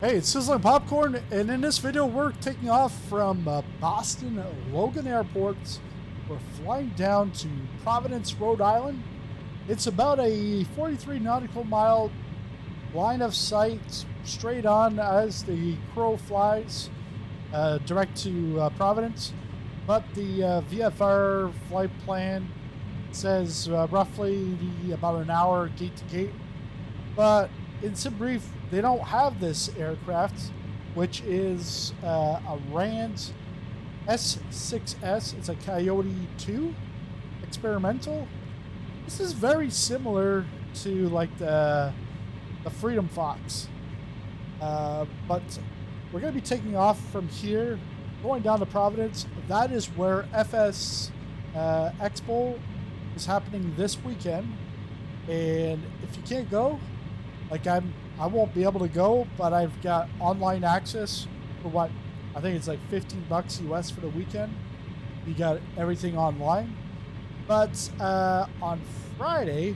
Hey, it's Sizzling Popcorn, and in this video we're taking off from Boston Logan Airport. We're flying down to Providence, Rhode Island. It's about a 43 nautical mile line of sight straight on as the crow flies direct to Providence. But the VFR flight plan says roughly about an hour gate to gate. But in some brief, they don't have this aircraft, which is a RANS S6S. It's a Coyote II experimental. This is very similar to like the Freedom Fox, but we're going to be taking off from here, going down to Providence. That is where FSExpo is happening this weekend, and if you can't go, like I won't be able to go, but I've got online access for what I think it's like $15 US for the weekend. You got everything online. But on Friday,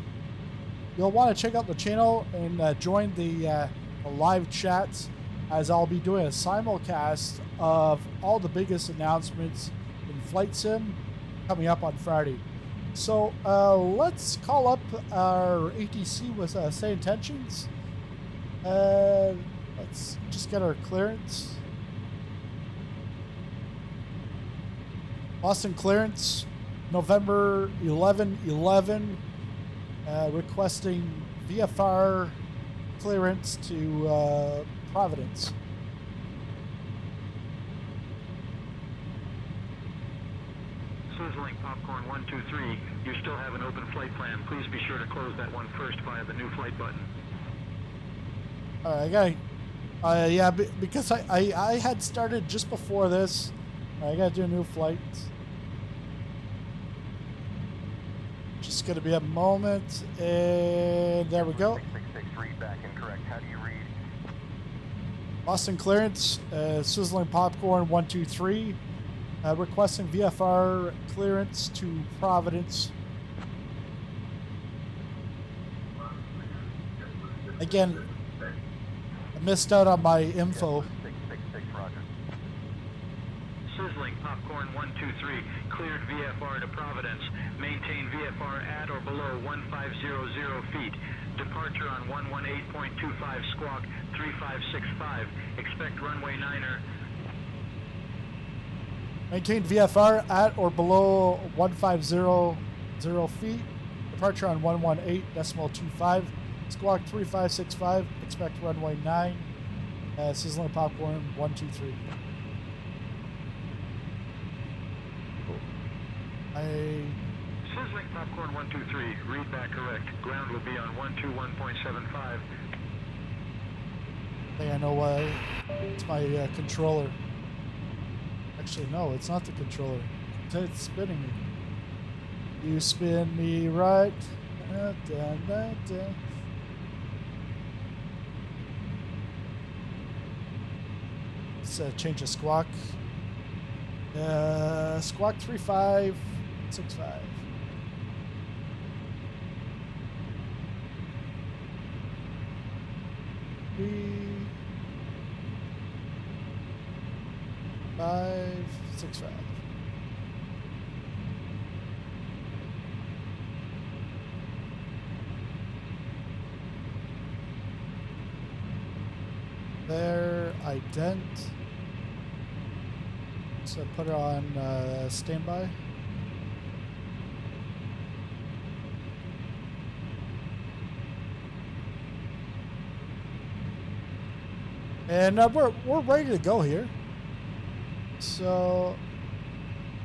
you'll want to check out the channel and join the live chats, as I'll be doing a simulcast of all the biggest announcements in flight sim coming up on Friday. So let's call up our ATC with say intentions. Let's just get our clearance. Boston clearance, November 11/11, requesting VFR clearance to Providence. Sizzling Popcorn 123, you still have an open flight plan. Please be sure to close that one first via the new flight button. I got, yeah, because I had started just before this. I gotta do a new flight. Just gonna be a moment, and there we go. 666, read back incorrect. How do you read? Boston clearance, Sizzling Popcorn 123, requesting VFR clearance to Providence. Again, I missed out on my info. 666, roger. Sizzling Popcorn 123, cleared VFR to Providence. Maintain VFR at or below 1500 feet. Departure on 118.25 squawk 3565. Expect runway 9er. Maintain VFR at or below 1500 feet. Departure on 118.25. Squawk 3565. Expect runway 9. Sizzling Popcorn 123. Sizzling Popcorn 123, read back correct. Ground will be on 121.75. I think I know why. It's my controller. Actually, no, it's not the controller. It's spinning me. You spin me right. Da, da, da, da. Let's change the squawk. Squawk 3565. Three, 565. There, ident. So put it on standby. And we're ready to go here. So,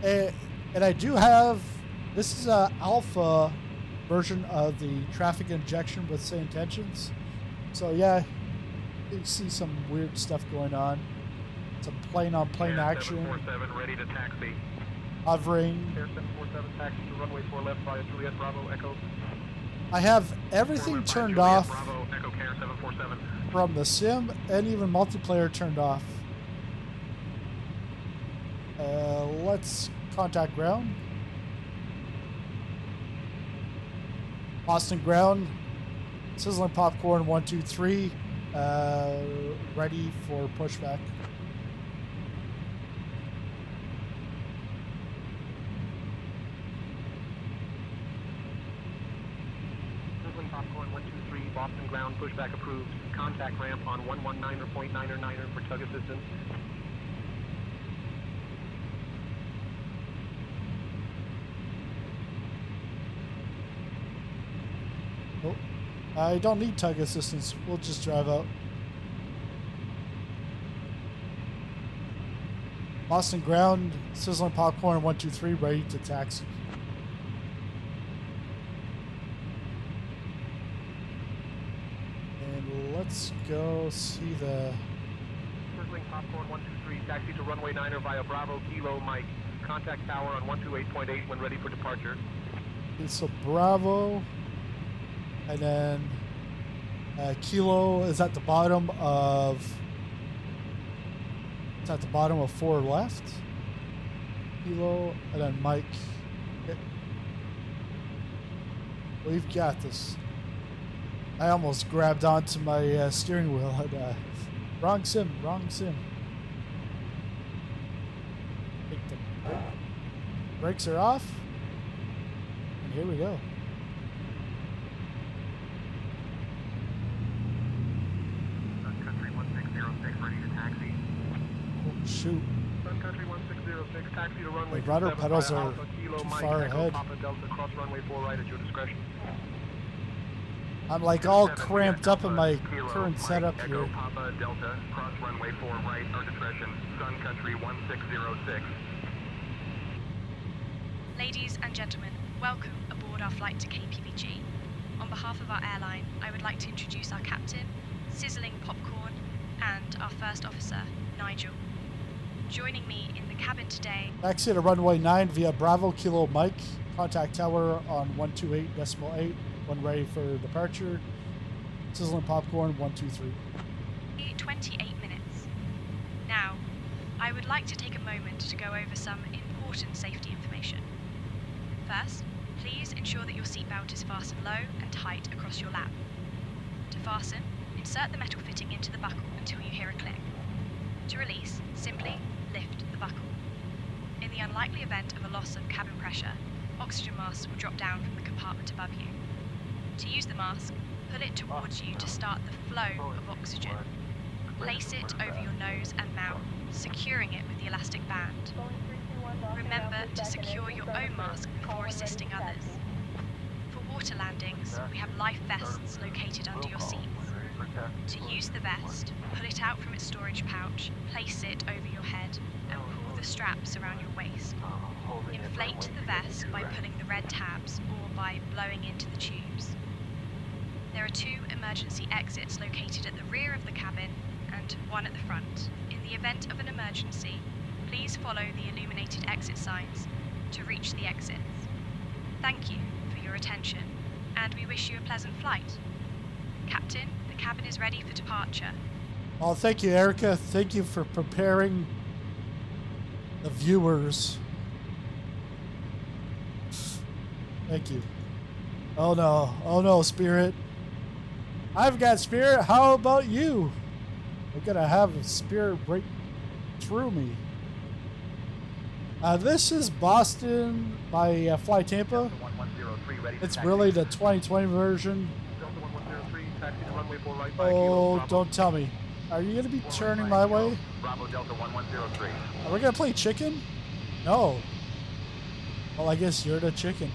and I do have, this is a alpha version of the traffic injection with say intentions. So yeah, you see some weird stuff going on. Some plane on plane action. 747 ready to taxi. Hovering. Air 747 taxi to runway 4 left via Juliet Bravo Echo. I have everything turned off Bravo Echo Care 747. from the sim, and even multiplayer turned off. Let's contact ground. Boston ground. Sizzling Popcorn 123. ready for pushback. Sizzling popcorn 123, Boston ground, pushback approved. Contact ramp on 119.9er for tug assistance. Oh, I don't need tug assistance. We'll just drive out. Boston ground, sizzling popcorn 123, ready to taxi. And let's go see the. Sizzling popcorn 123, taxi to runway 9er via Bravo Kilo Mike. Contact tower on 128.8 when ready for departure. Okay, so Bravo, and then Kilo is at the bottom of. It's at the bottom of 4 left. Kilo, and then Mike. Okay. We've got this. I almost grabbed onto my steering wheel. And, wrong sim, wrong sim. Take the brake. Brakes are off. And here we go. Sun Country 1606, ready to taxi. Oh, shoot. Sun Country 1606, taxi to runway The rudder 27 pedals via are Alpha Kilo too Mike, far Echo ahead. Papa Delta, cross runway 4 right at your discretion. I'm like all cramped up in my Kilo current Mike, setup Echo here. Papa Delta, cross runway 4 right, our discretion. Sun Country 1606. Ladies and gentlemen, welcome aboard our flight to KPVD. On behalf of our airline, I would like to introduce our captain, Sizzling Popcorn, and our first officer, Nigel. Joining me in the cabin today, Taxi to runway 9 via Bravo Kilo Mike. Contact tower on 128.8 when ready for departure. Sizzling popcorn 123. 28 minutes. Now, I would like to take a moment to go over some important safety information. First, please ensure that your seatbelt is fastened low and tight across your lap. To fasten, insert the metal fitting into the buckle until you hear a click. To release, simply lift the buckle. In the unlikely event of a loss of cabin pressure, oxygen masks will drop down from the compartment above you. To use the mask, pull it towards you to start the flow of oxygen. Place it over your nose and mouth, securing it with the elastic band. Remember to secure your own mask before assisting others. For water landings, we have life vests located under your seats. To use the vest, pull it out from its storage pouch, place it over your head, and pull the straps around your waist. Inflate the vest by pulling the red tabs or by blowing into the tubes. There are 2 emergency exits located at the rear of the cabin and 1 at the front. In the event of an emergency, please follow the illuminated exit signs to reach the exits. Thank you for your attention, and we wish you a pleasant flight. Captain, the cabin is ready for departure. Well, thank you, Erica. Thank you for preparing the viewers. Thank you. Oh no, Spirit. I've got Spirit. How about you? We're gonna have a Spirit break through me. This is Boston by Fly Tampa. It's really the 2020 version. Delta 1103, taxi to runway 4 right by Oh, Kilo Bravo. don't tell me. Are you gonna be turning my way? Bravo Delta 1103. Are we gonna play chicken? No. Well, I guess you're the chicken.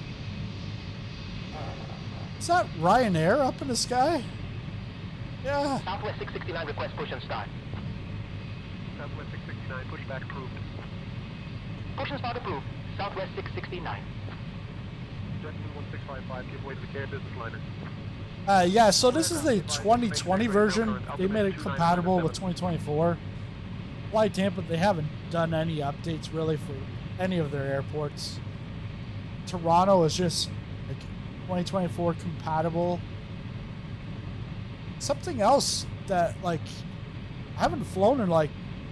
Is that Ryanair up in the sky? Yeah. Southwest 669 request push and start. Southwest 669, pushback approved. Push and start approved. Southwest 669. Jet 1655, give way to the Care Business Liner. Yeah, so this is the 2020 version. They made it compatible with 2024. Fly Tampa, they haven't done any updates really for any of their airports. Toronto is just like 2024 compatible. Something else that like I haven't flown in like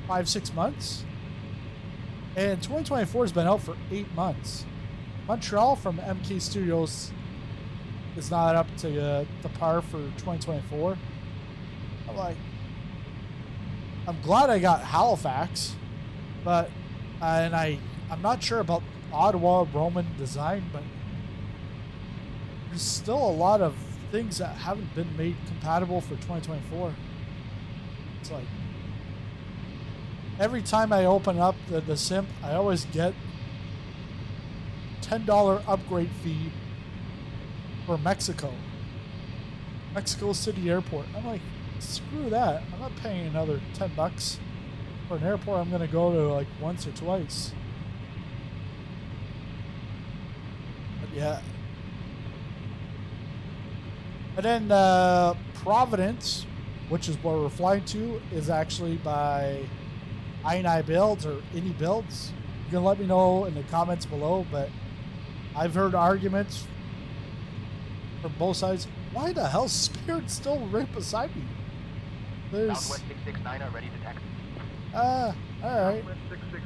5-6 months. And 2024 has been out for 8 months. Montreal from MK Studios is not up to the par for 2024. I'm like, I'm glad I got Halifax, but I'm not sure about Ottawa Roman design, but there's still a lot of things that haven't been made compatible for 2024. It's like every time I open up the simp, I always get $10 upgrade fee for Mexico City Airport. I'm like, screw that. I'm not paying another $10 for an airport I'm going to go to like once or twice. But yeah. And then Providence, which is where we're flying to, is actually by I&I Builds or Any Builds. You can let me know in the comments below, but I've heard arguments from both sides. Why the hell is Spirit still right beside me? There's... Southwest 669er, ready to taxi. Alright. Southwest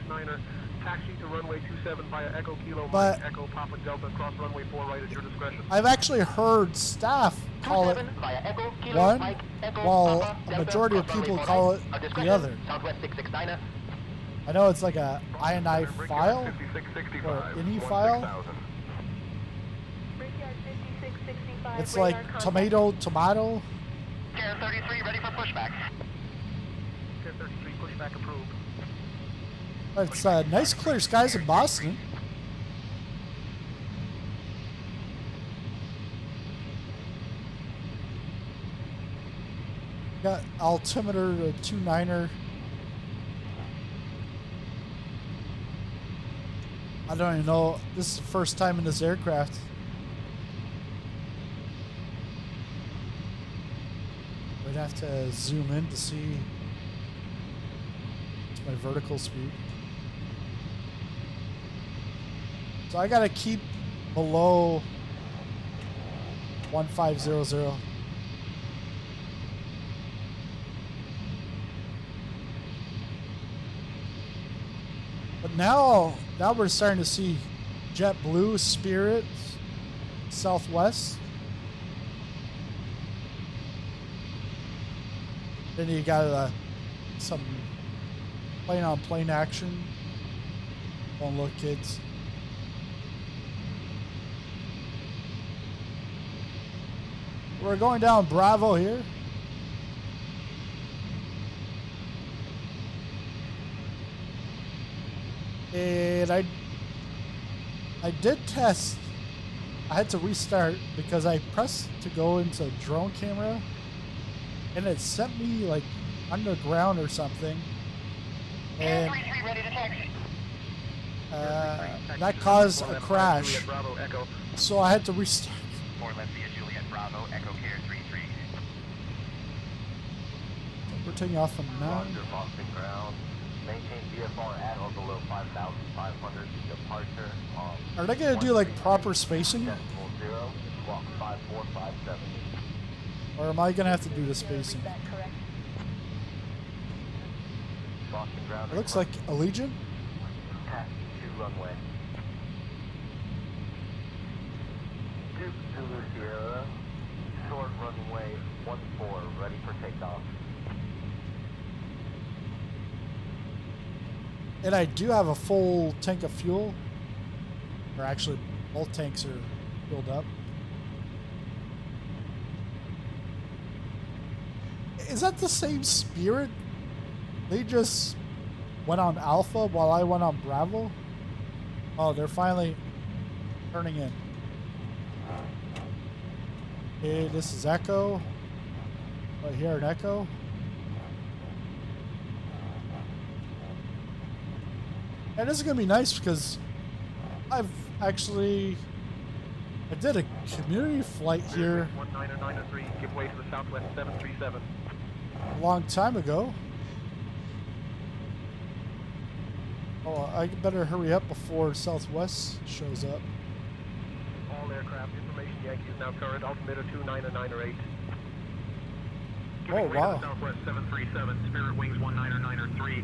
669er, taxi to runway 27 via Echo Kilo But- Mike, Echo Papa Delta, cross runway 4 right at your discretion. I've actually heard staff call it 27 via Echo Kilo one, Mike, Echo while Papa a Delta, majority of cross runway people 4 call right, it our the discretion. other. Southwest 669er. I know it's like a I&I file or any file. It's like tomato. Care 33, ready for pushback. Care 33, pushback approved. It's nice clear skies in Boston. Got altimeter 29er. I don't even know. This is the first time in this aircraft. We'd have to zoom in to see my vertical speed. So I gotta keep below 1500. But now we're starting to see JetBlue, Spirit, Southwest. Then you got some plane-on-plane action. Don't look, kids. We're going down Bravo here. And I did test. I had to restart because I pressed to go into drone camera and it sent me like underground or something. And that caused a crash. So I had to restart. 4 left via Juliet Bravo, Echo Care 33. We're taking off from now. Roger, Boston ground. Maintain VFR at or below 5,500. Departure on. Are they gonna do like proper spacing? 0, squawk 5457. Or am I gonna have to do the spacing? Boston ground. It looks like Allegiant. Taxi to runway. Zulu Sierra. Short runway 14, ready for takeoff. And I do have a full tank of fuel. Or actually, both tanks are filled up. Is that the same Spirit? They just went on Alpha while I went on Bravo? Oh, they're finally turning in. Okay, this is Echo. Right here, an Echo. And this is going to be nice because I did a community flight here 1993, give way to the Southwest 737. a long time ago. Oh, I better hurry up before Southwest shows up. All aircraft information Yankee is now current, altimeter 29908. Oh, wow. Southwest 737, Spirit Wings 1993.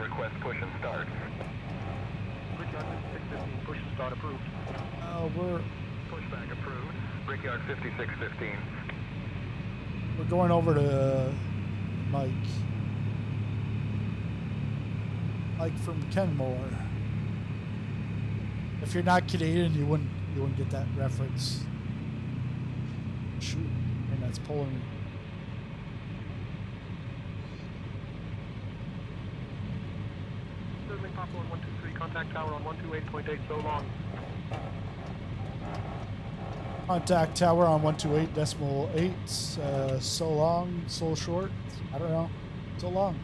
request push and start. Brickyard 5615, push and start approved. We're Pushback approved. Brickyard 5615. we're going over to Mike. Mike from Kenmore. If you're not Canadian, you wouldn't get that reference. Shoot, and that's pulling. Sizzling popcorn 123, contact tower on 128.8, so long. Contact tower on 128.8. So long, so short. I don't know. So long.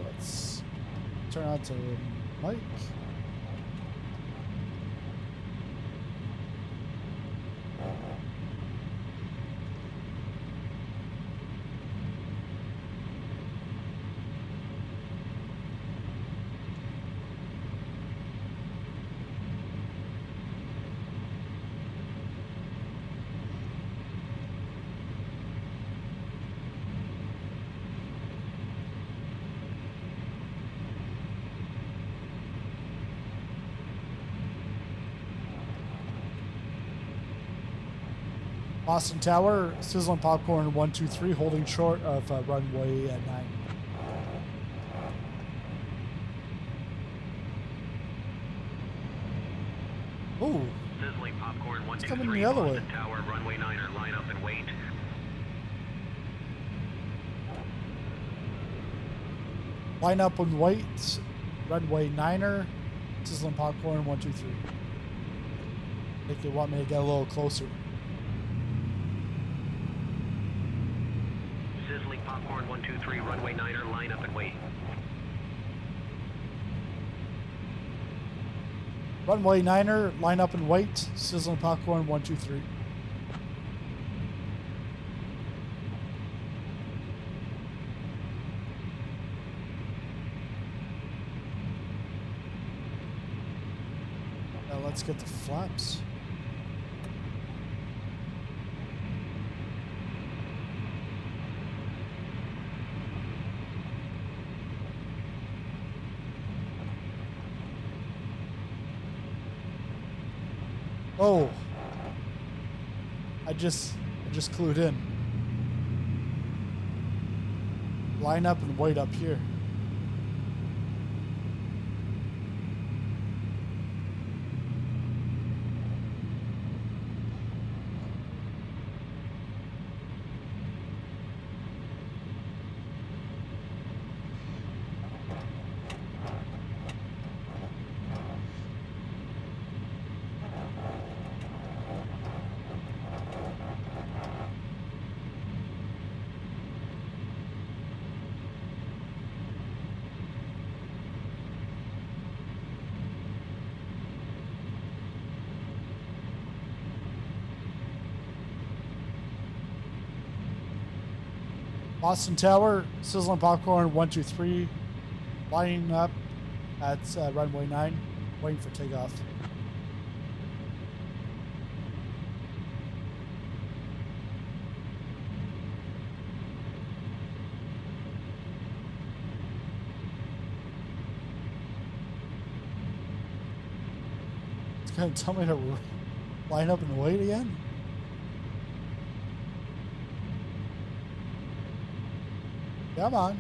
Let's turn on to Mike. Boston Tower, sizzling popcorn 123, holding short of runway at 9. Ooh, Sizzling popcorn it's 123. coming the other way. Boston Tower, runway 9er, line up and wait. Line up and wait. Runway 9er, sizzling popcorn 123. I think they want me to get a little closer. Sizzling popcorn 123, runway 9er, line up and wait. Runway 9er, line up and wait. Sizzling popcorn 123. Now let's get the flaps. Oh, I just clued in. Line up and wait up here. Boston Tower, sizzling popcorn 123, lining up at runway 9, waiting for takeoff. It's gonna tell me to line up and wait again? Come on.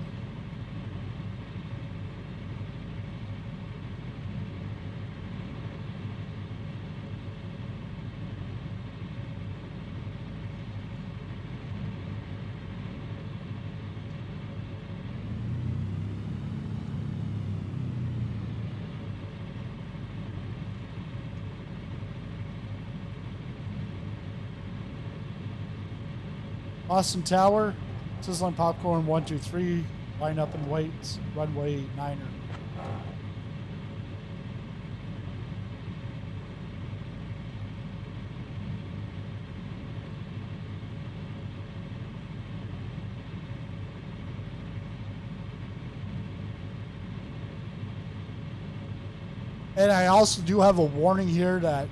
Boston Tower, sizzling popcorn 123, line up and wait, runway 9er. And I also do have a warning here that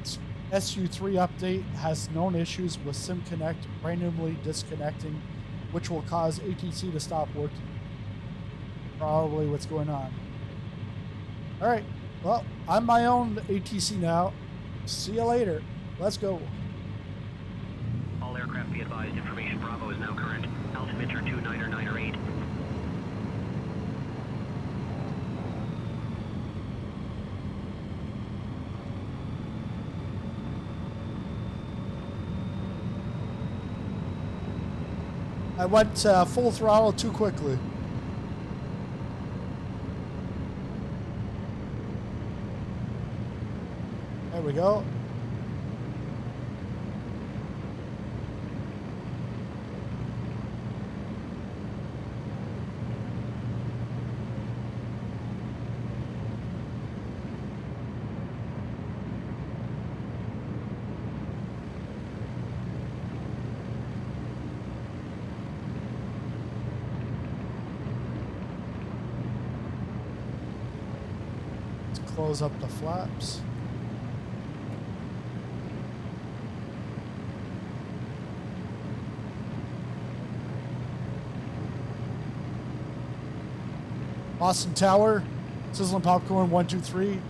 SU3 update has known issues with SimConnect randomly disconnecting which will cause ATC to stop working. Probably what's going on. All right. Well, I'm my own ATC now. See you later. Let's go. All aircraft be advised, information Bravo is now current. Altimeter 2998. I went full throttle too quickly. There we go. Let's close up the flaps. Boston Tower, Sizzling Popcorn 123,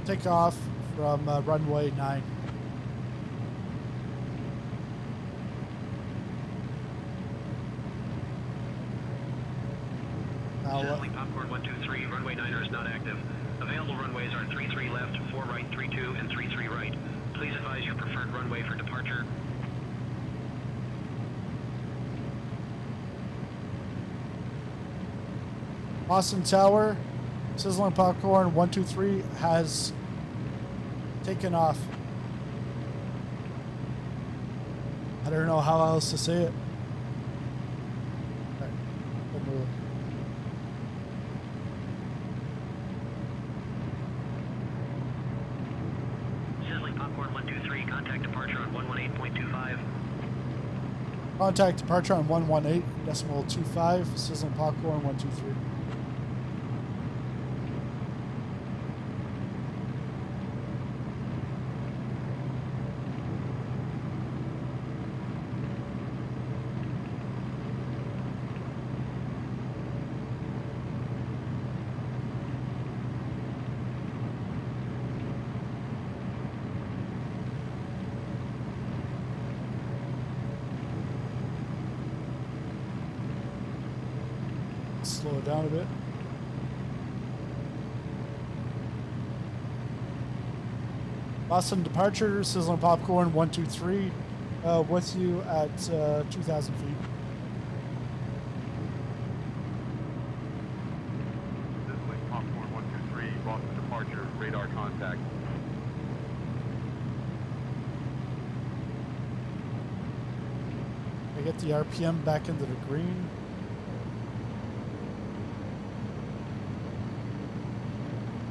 take off from runway 9. Sizzling Popcorn 123, runway 9 is not active. Available runways are 33 left, 4 right, 32, and 33 right. Please advise your preferred runway for departure. Boston Tower, Sizzling Popcorn 123 has taken off. I don't know how else to say it. All right, we'll move. Sizzling Popcorn 123, contact departure on 118.25. Contact departure on 118.25, Sizzling Popcorn 123. Slow it down a bit. Boston departure, Sizzling Popcorn 123, with you at 2,000 feet. Sizzling Popcorn 123, Boston departure, radar contact. I get the RPM back into the green.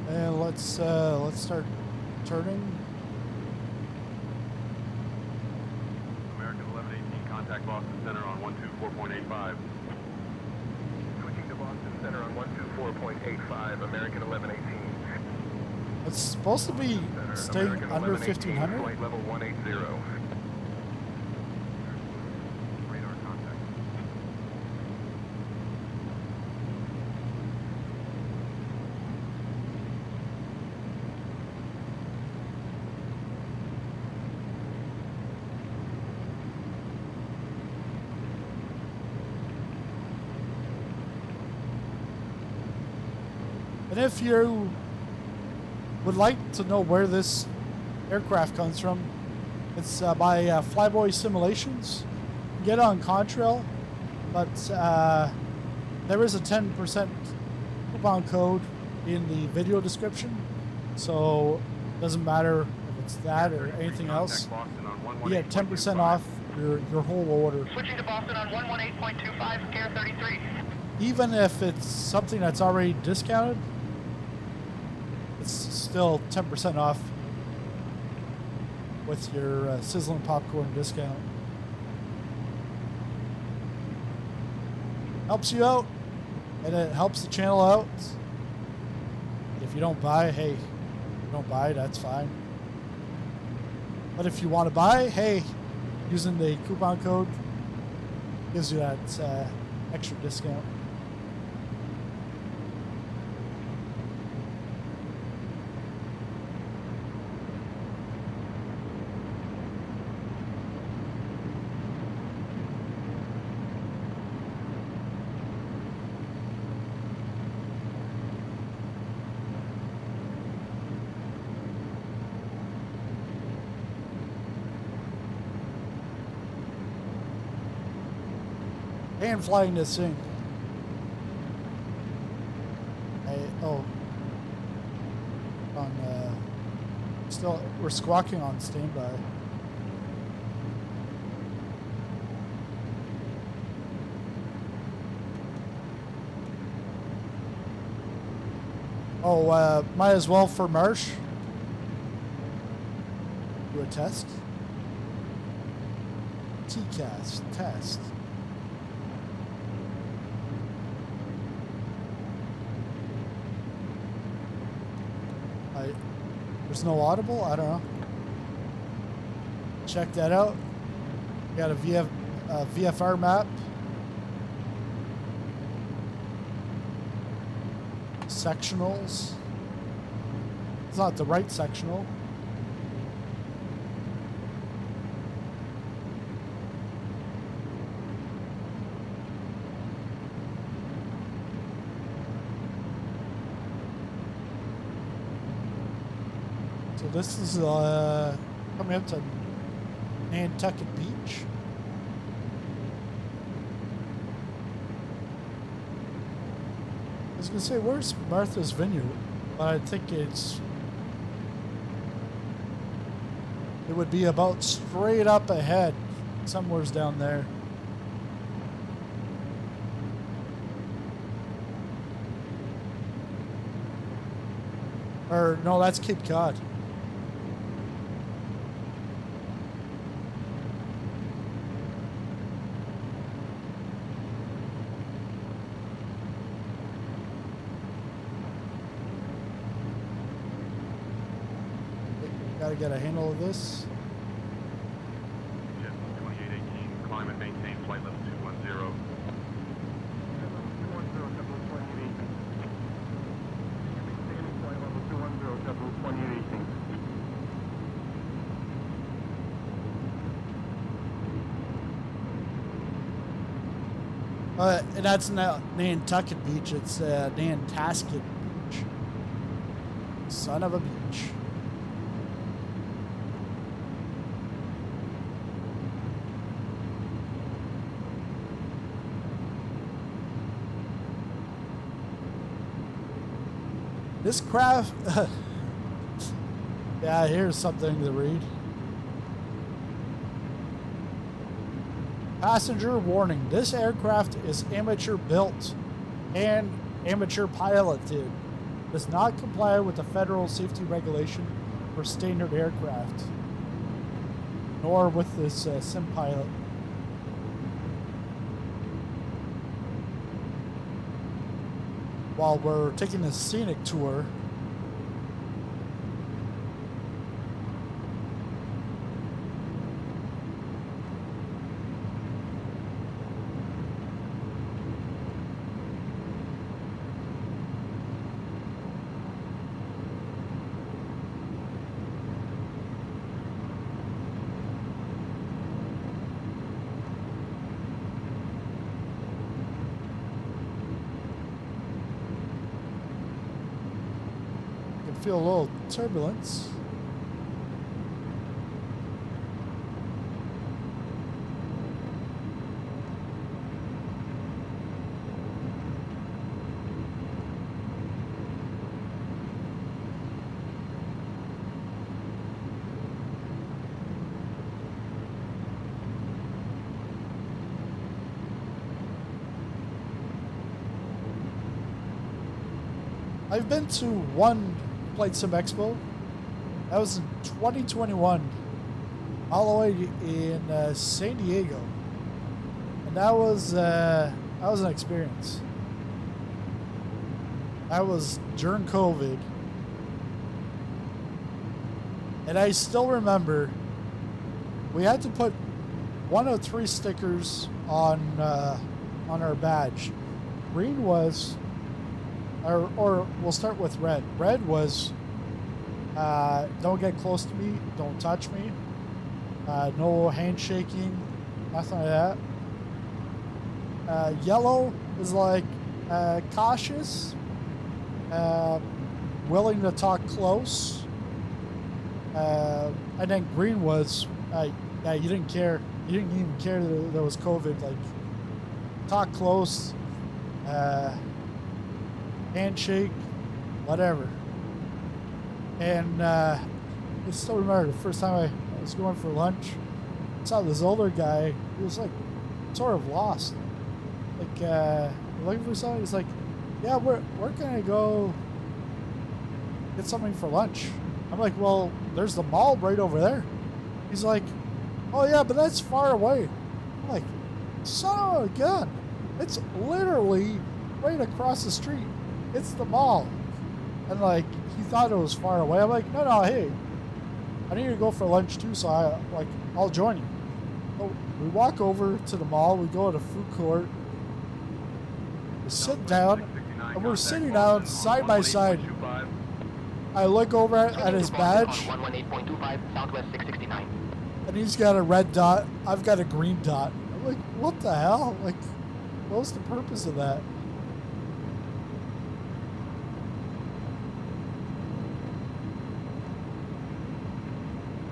And let's start turning. American 1118, contact Boston Center on 124.85. Switching to Boston Center on 124.85, American 1118. It's supposed to be staying American under 1118, 1,500. Flight level 180. Radar contact. And if you would like to know where this aircraft comes from, it's by Flyboy Simulations. Get on Contrail, but there is a 10% coupon code in the video description, so it doesn't matter if it's that or anything else. You get 10% off your whole order. Switching to Boston on 118.25, Care 33. Even if it's something that's already discounted, it's still 10% off with your Sizzling Popcorn discount. Helps you out, and it helps the channel out. If you don't buy, hey, you don't buy, that's fine. But if you want to buy, hey, using the coupon code, Gives you that extra discount. And flying this thing. Still, we're squawking on standby. Oh, might as well for Marsh. Do a test. TCAS test. There's no audible? I don't know. Check that out. Got a VFR map. Sectionals. It's not the right sectional. So this is coming up to Nantucket Beach. I was gonna say, where's Martha's Vineyard? But I think it would be about straight up ahead, somewhere's down there. Or no, that's Cape Cod. Gotta get a handle of this. Jet 2818, climb and maintain flight level 210. Level 210, double 2818. Maintaining flight level 210, double 2818. And that's not Nantucket Beach, it's Nantasket Beach. Son of a beach. This craft, yeah, here's something to read. Passenger warning, this aircraft is amateur built and amateur piloted. Does not comply with the federal safety regulation for standard aircraft, nor with this sim pilot. While we're taking the scenic tour, feel a little turbulence. I've been to one FlightSimExpo. That was in 2021, all the way in San Diego, and that was an experience. That was during COVID, and I still remember we had to put one of 3 stickers on our badge. Green was, or we'll start with red. Red was, don't get close to me, don't touch me, no handshaking, nothing like that. Yellow is like cautious, willing to talk close, and then green was, yeah, you didn't care. You didn't even care that there was COVID. Like, talk close, handshake, whatever. And I still remember the first time I was going for lunch, I saw this older guy. He was like sort of lost. Like, looking for something. He's like, yeah, we're gonna go get something for lunch. I'm like, well, there's the mall right over there. He's like, oh yeah, but that's far away. I'm like, son of a gun. It's literally right across the street. It's the mall. And like, he thought it was far away. I'm like, no, hey, I need to go for lunch too, so I'll join you. So we walk over to the mall, we go to the food court, we sit down, and we're sitting down side by side. I look over at his badge, 118.25, Southwest 669. and he's got a red dot, I've got a green dot. I'm like, what the hell? Like, what was the purpose of that?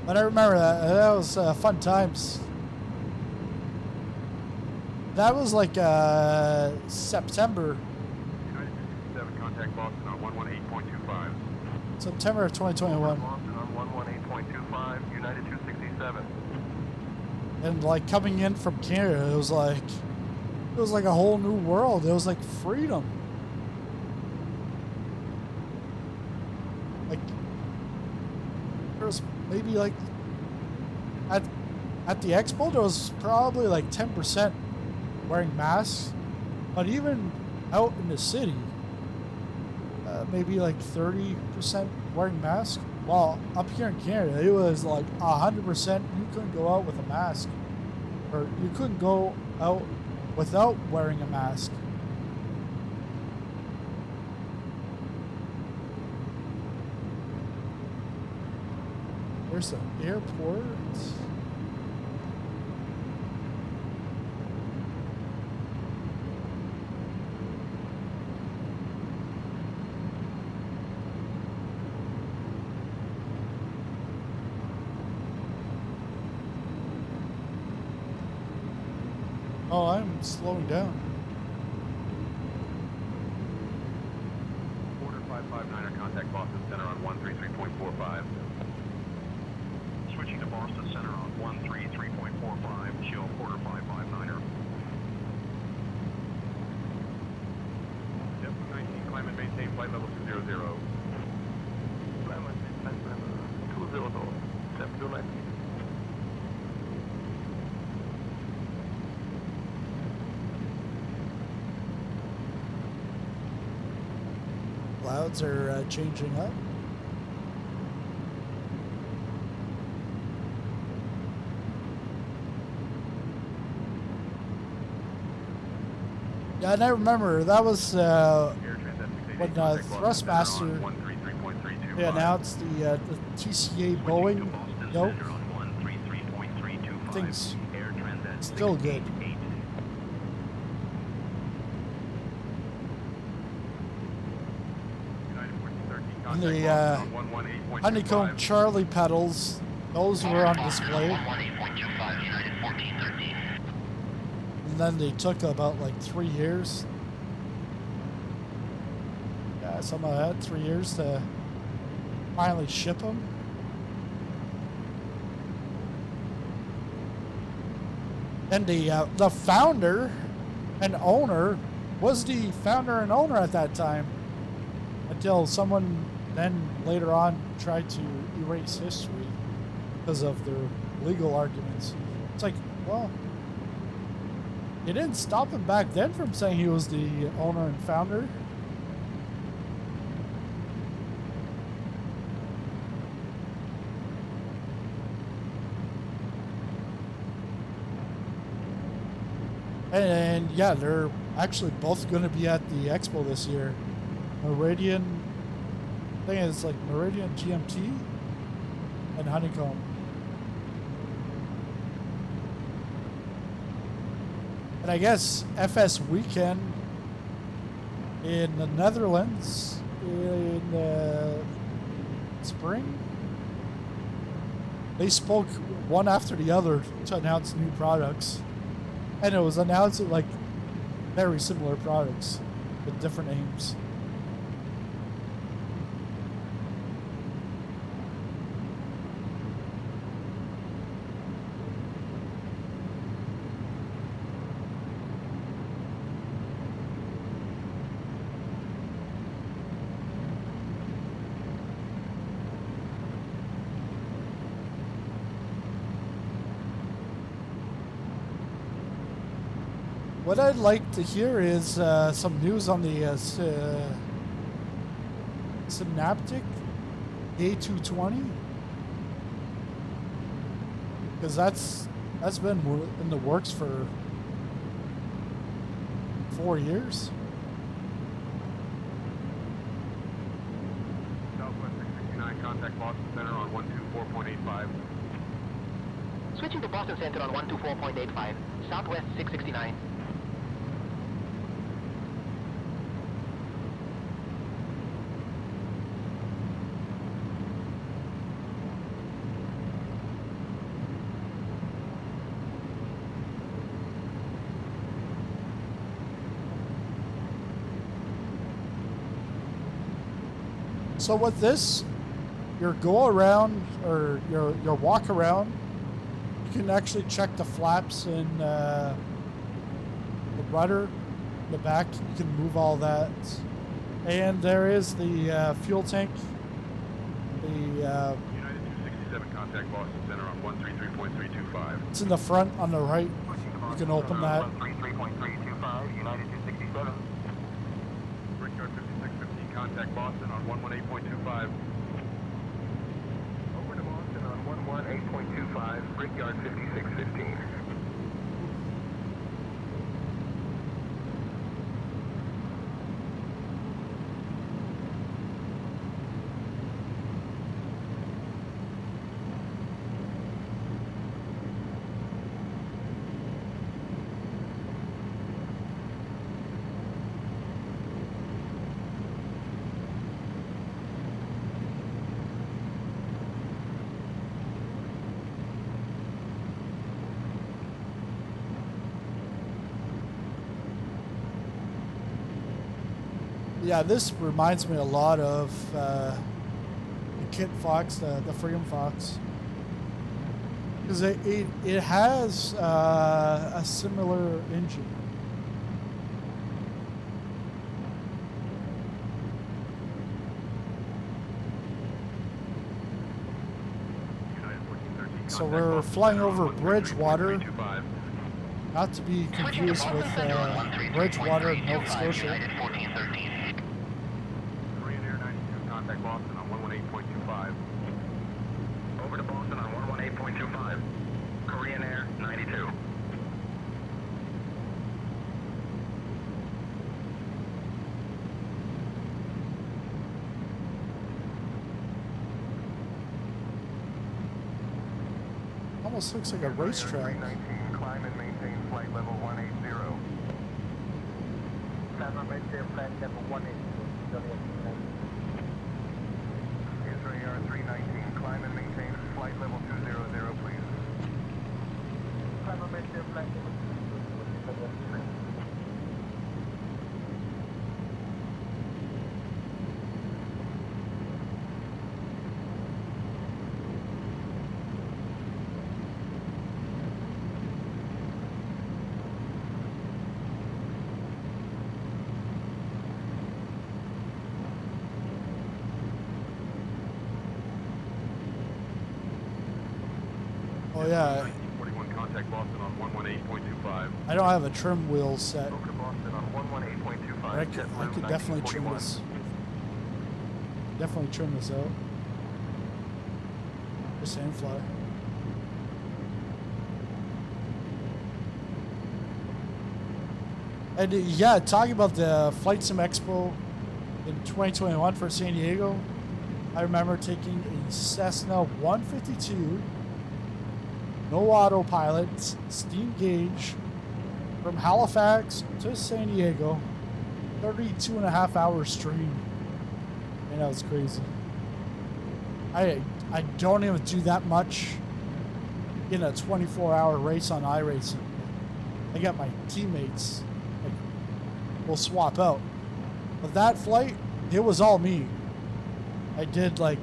But I remember that was fun times. That was like September. United 267, contact Boston on 118.25. September of 2021. Boston on 118.25, United 267. And like coming in from Canada, it was like a whole new world. It was like freedom. Like there was maybe like at the expo there was probably like 10% wearing masks, but even out in the city, maybe like 30% wearing masks. While up here in Canada, it was like 100%. You couldn't go out with a mask, or you couldn't go out without wearing a mask. There's an airport. Oh, I'm slowing down. Order 559er, contact Boston Center on 133.45. Switching to Boston Center on 133.45, show quarter 559er. Depth 19, climb and maintain flight level 200. Climb level 200, depth 219. Clouds are changing up. Yeah, and I remember that was when Thrustmaster announced the TCA Boeing yoke. Things still good. And the honeycomb Charlie pedals, those were on display. And then they took about like 3 years. Yeah, some of that, 3 years to finally ship them. And the founder and owner was the founder and owner at that time, until someone then later on tried to erase history because of their legal arguments. It's like, well, it didn't stop him back then from saying he was the owner and founder. And yeah, they're actually both going to be at the expo this year. Meridian, I think it's like Meridian GMT and Honeycomb. And I guess FS Weekend in the Netherlands in spring. They spoke one after the other to announce new products. And it was announcing like very similar products with different names. What I'd like to hear is some news on the Synaptic A220, because that's been in the works for 4 years. Southwest 669, contact Boston Center on 124.85. Switching to Boston Center on 124.85. Southwest 669. So with this, your go around or your walk around, you can actually check the flaps and the rudder, the back. You can move all that, and there is the fuel tank. The United 267, contact Boston Center on 133.325. it's in the front on the right. You can open that. 133.325, United 267. Brickyard 5615, contact Boston on 118.25. Over to Boston on 118.25, Brickyard 5615. Yeah, this reminds me a lot of the Kit Fox, the Freedom Fox, because it has a similar engine. So we're flying over Bridgewater, not to be confused with Bridgewater in Nova Scotia. Korean Air 92, contact Boston on 118.25. Over to Boston on 118.25. Korean Air 92. Almost looks like a racetrack. 319, climb and maintain flight level 180. Climb and maintain flight level 180. Israel 319, climb and maintain flight level 200, please. Climb and maintain flight level 200. Oh yeah, 41, contact Boston on 118.25. I don't have a trim wheel set. Over to Boston on 118.25. I could definitely trim this. Definitely trim this out. The Sandfly. And yeah, talking about the FlightSimExpo in 2021 for San Diego, I remember taking a Cessna 152, no autopilot, steam gauge, from Halifax to San Diego, 32.5 hour stream. And that was crazy. I don't even do that much in a 24-hour race on iRacing. I got my teammates, like, we'll swap out. But that flight, it was all me. I did like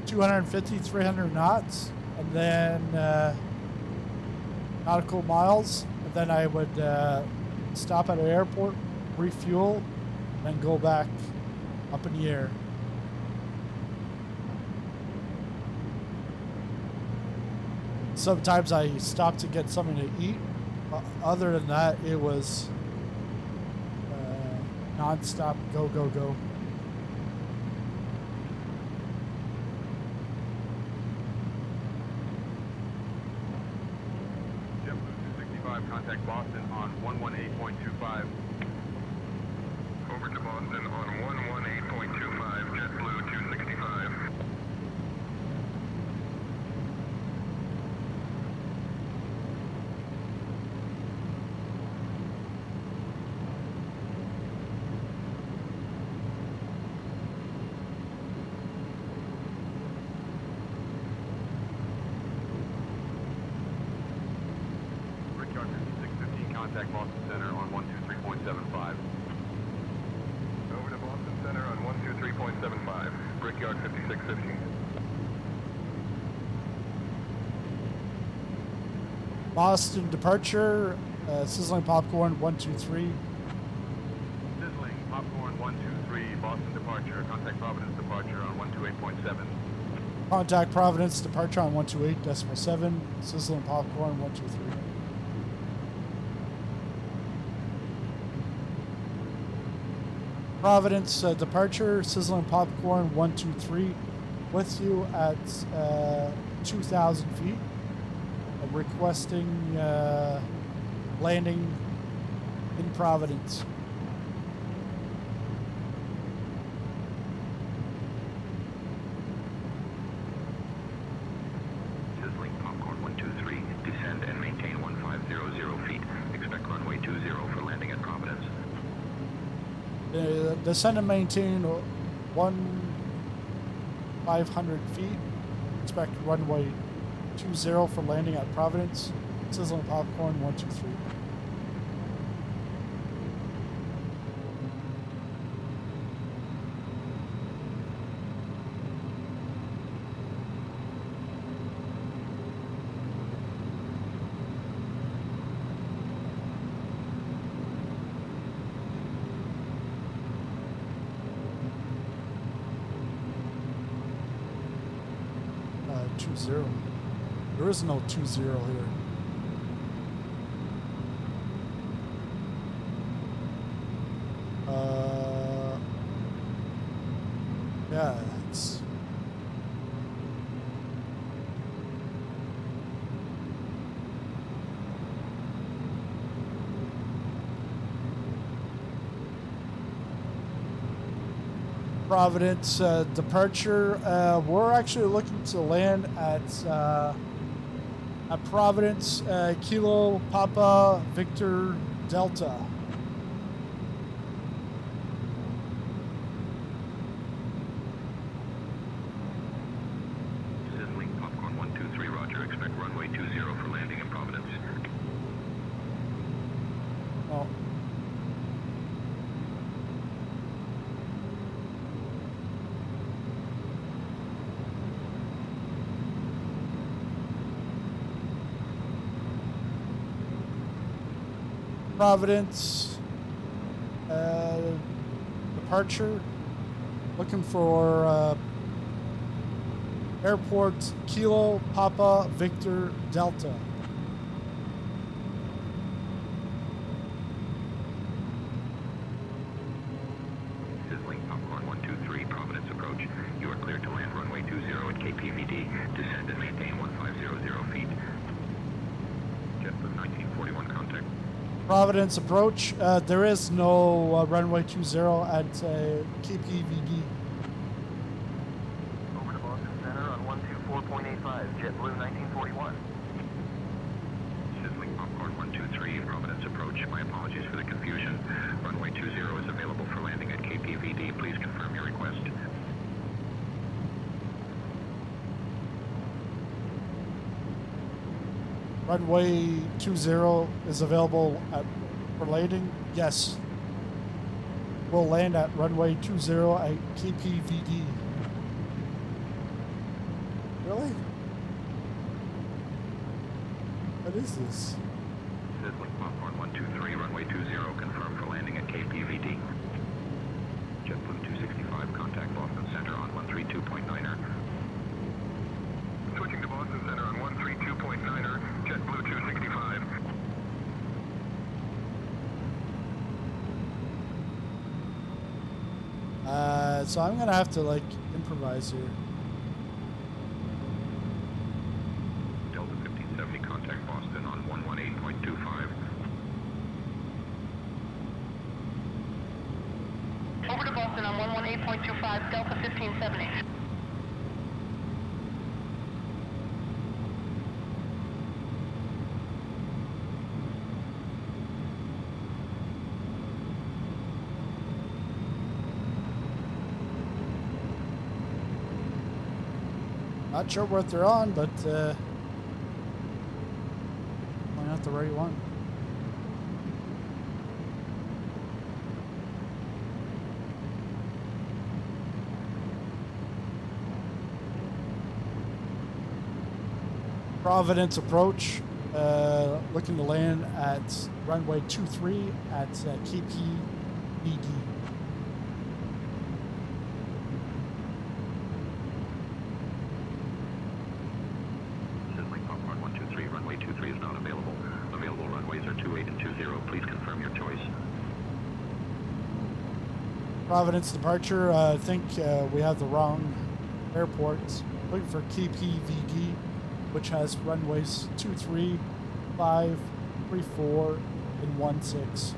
250, 300 knots, and then nautical miles, and then I would stop at an airport, refuel, and go back up in the air. Sometimes I stopped to get something to eat. Other than that, it was non-stop, go, go, go. JetBlue 265, contact Boston on 118.25. Over to Boston on 118.25, JetBlue 265. Brickyard 5615, contact Boston Center on 123.75. Over to Boston Center on 123.75, Brickyard 5615. Boston departure, sizzling popcorn 123. Sizzling, popcorn 123, Boston departure, contact Providence departure on 128.7. Contact Providence departure on 128.7. Sizzling popcorn 123. Providence departure, sizzling popcorn 123, with you at 2,000 feet. I'm requesting landing in Providence. Sizzling popcorn 123, descend and maintain 1500 feet. Expect runway 20 for landing at Providence. Descend and maintain 1,500 feet. Expect runway 20 for landing at Providence. Sizzling popcorn 123. There is no 20 here. Yeah, it's Providence departure. We're actually looking to land at Providence, Kilo Papa Victor Delta. Sizzling popcorn 123, roger. Expect runway 20 for landing in Providence. Oh. Providence departure, looking for airport Kilo Papa Victor Delta. Sizzling popcorn 123, Providence approach. You are cleared to land runway 20 at KPVD. Descend and maintain 1500 feet. JetBlue 1941, contact. Providence approach. There is no runway 20 at KPVD. Over to Boston Center on 124.85, JetBlue 1941. Sizzling Popcorn 123, Providence approach. My apologies for the confusion. Runway 20 is available for landing at KPVD. Please confirm your request. Runway 20 is available for landing. Yes. We'll land at runway 20 at KPVD. Really? What is this? Sizzling Popcorn 123, runway 20, confirmed for landing at KPVD. JetBlue 265, contact Boston Center on 132.9er. Switching to Boston Center on 132.9er, JetBlue 265. So I'm gonna have to like improvise here. Delta 1570, contact Boston on 118.25. Over to Boston on 118.25, Delta 1570. Not sure what they're on, but why not the right one? Providence approach, looking to land at runway 23 at KPVD. Sizzling Popcorn 123, runway 23 is not available. Available runways are 28 and 20. Please confirm your choice. Providence departure, I think we have the wrong airport. Looking for KPVD, which has runways 23, 5, 34, and 16.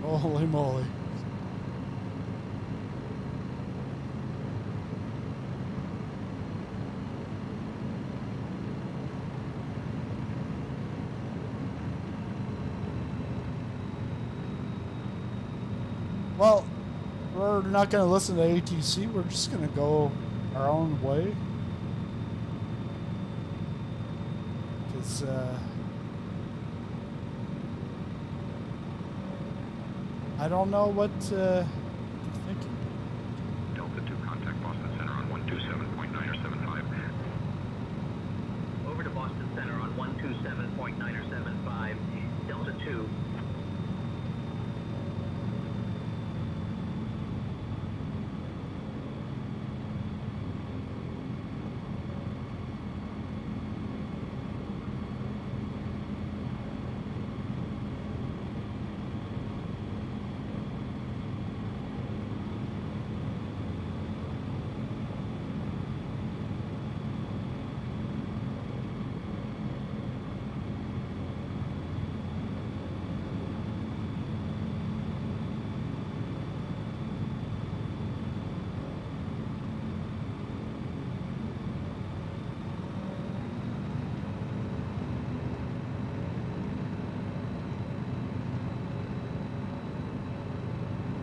Holy moly. Well, we're not going to listen to ATC. We're just going to go our own way. Because, I don't know what you're thinking. Delta 2, contact Boston Center on 127.975. Over to Boston Center on 127.975, Delta 2.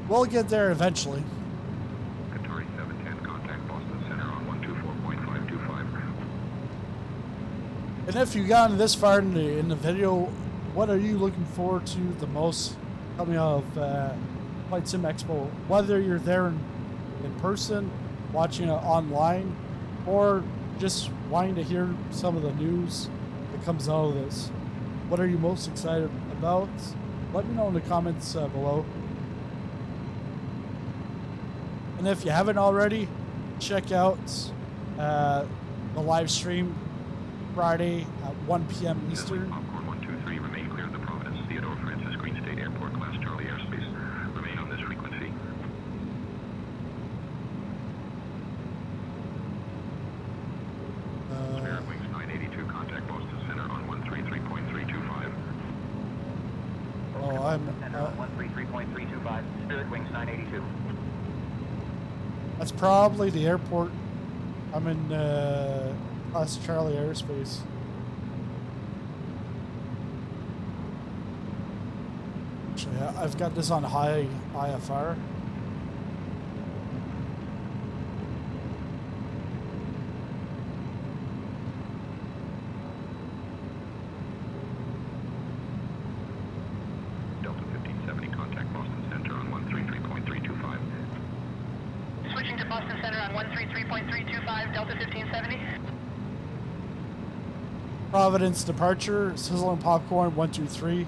We'll get there eventually. Qatari 710, contact Boston Center on 124.525. And if you got this far in the video, what are you looking forward to the most coming out of FlightSimExpo? Whether you're there in person, watching it online, or just wanting to hear some of the news that comes out of this. What are you most excited about? Let me know in the comments below. And if you haven't already, check out the live stream Friday at 1 p.m. Eastern. Popcorn 123, remain clear of the Providence Theodore Francis Green State Airport Class Charlie airspace. Remain on this frequency. I'm. Boston Center on 133.325, Spirit Wings 982. That's probably the airport. I'm in Class Charlie airspace. Actually, I've got this on high IFR. Delta 1570, contact Boston Center on 133.325. Switching to Boston Center on 133.325, Delta 1570. Providence departure, Sizzling Popcorn 123.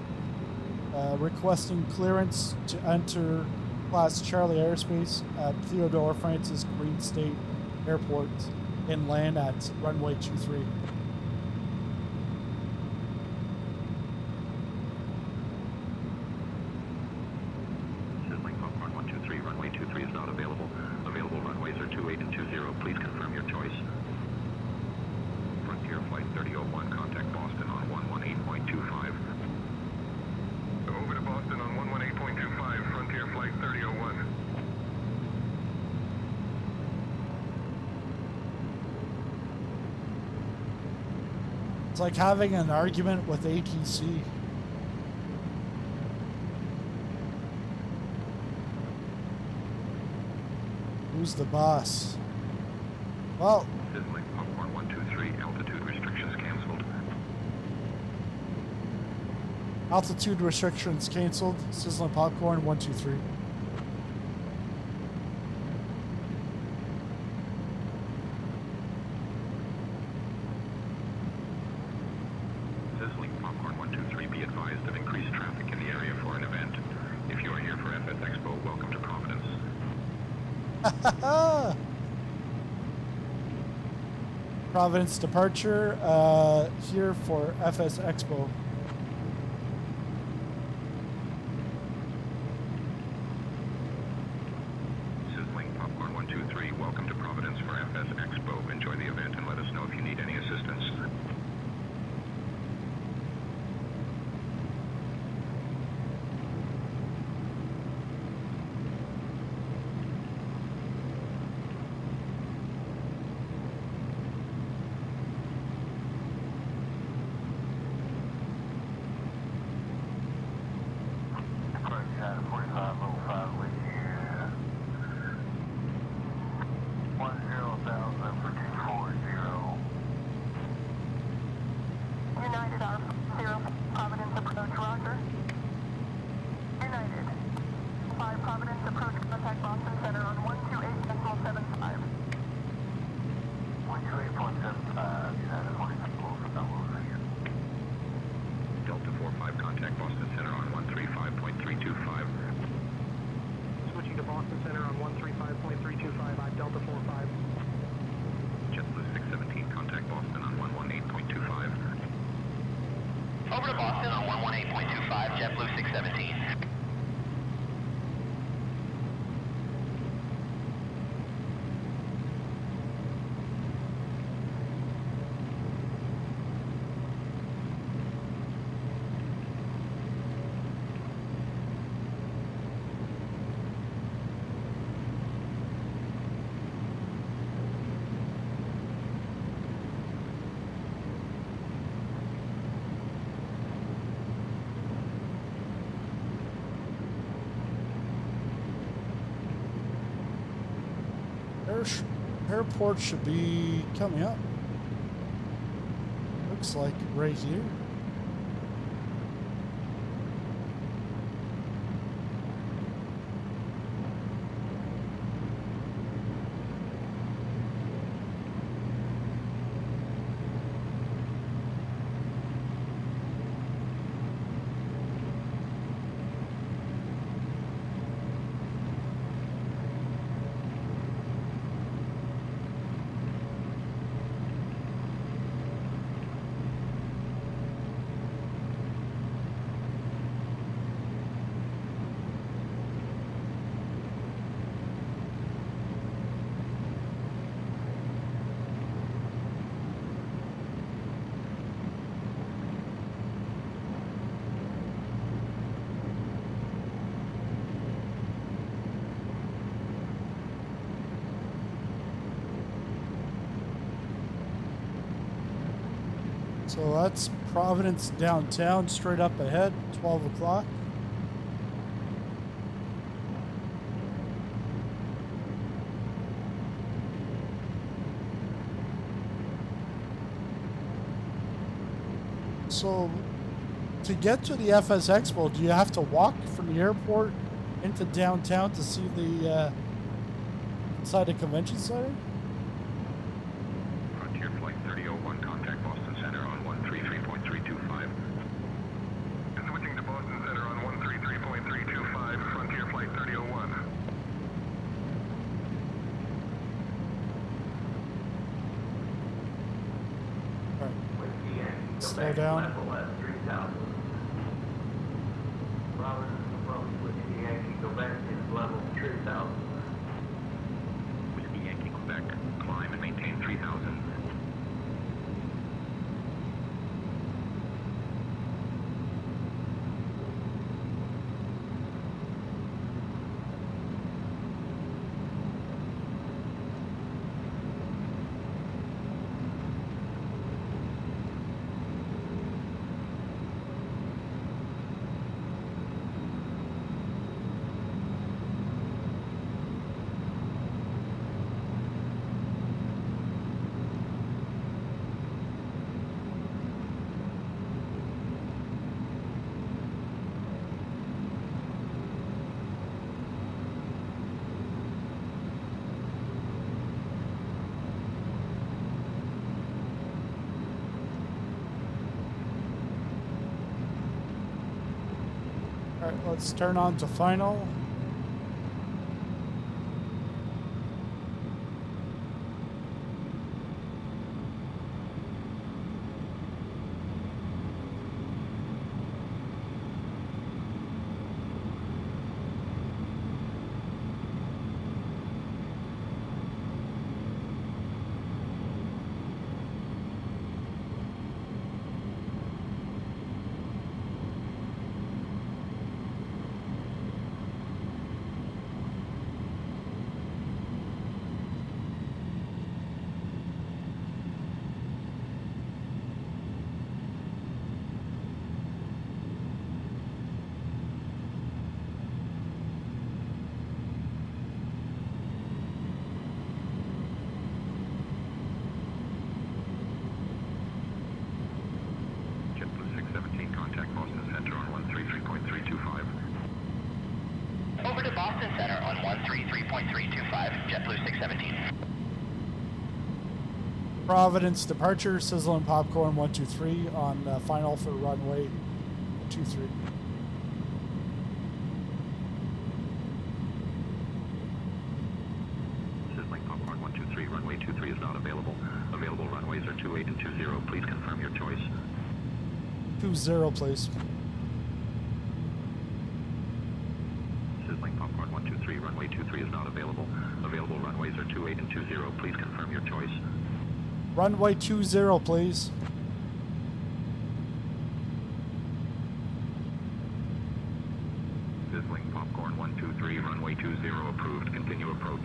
Requesting clearance to enter Class Charlie airspace at Theodore Francis Green State Airport and land at runway 23. Sizzling Popcorn 123, runway 23 is not available. Available runways are 28 and 20. Please confirm your choice. Frontier Flight 3001, contact Boston on 118.25. Over to Boston on 118.25, Frontier Flight 3001. It's like having an argument with ATC. Who's the boss? Well, Sizzling Popcorn 123, altitude restrictions canceled. altitude restrictions canceled. Sizzling Popcorn 123. Sizzling Popcorn 123, be advised of increased traffic in the area for an event. If you are here for FSExpo, welcome to Providence. Providence departure here for FSExpo. Sizzling Popcorn 123, welcome to Providence for FSExpo. Enjoy the event and let us know if you need any assistance. United R0 Providence approach, roger. United 5 Providence approach, contact Boston Center on 128.75. 128.75, United 124. Delta 45, contact Boston Center on 135.325. Switching to Boston Center on 135.325, I'm Delta 45. JetBlue 617, contact Boston on 118.25. Over to Boston on 118.25, JetBlue 617. Airport should be coming up. Looks like right here. So that's Providence downtown, straight up ahead, 12 o'clock. So to get to the FSExpo, do you have to walk from the airport into downtown to see the inside the convention center? Frontier Flight 3001, contact Boston Center on 133.325. Switching to Boston Center on 133.325, Frontier Flight 3001. Slow down. Whiskey Yankee Quebec, climb and maintain 3000. All right, let's turn on to final. JetBlue 617, contact Boston Center on 133.325. Over to Boston Center on 133.325, JetBlue 617. Providence departure, sizzling popcorn 123 on final for runway 23. Sizzling popcorn 123, runway 23 is not available. Available runways are 28 and 20. Please confirm your choice. 20, please. Sizzling popcorn 123, runway 23 is not available. Available runways are 28 and 20. Please confirm your choice. Runway 20, please. Sizzling popcorn 123, runway 20 approved. Continue approach.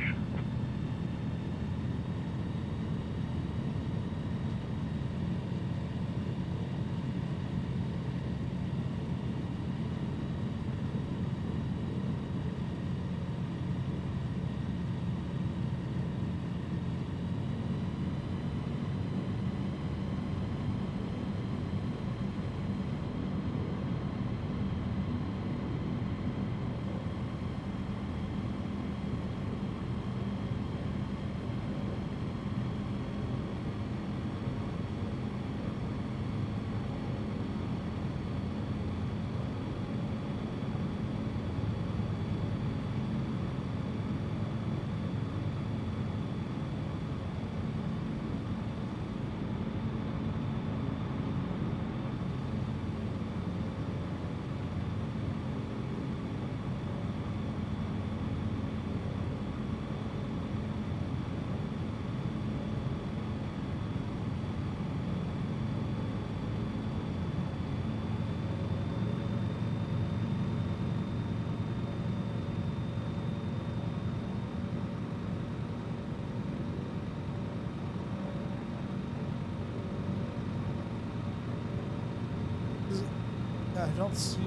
don't see.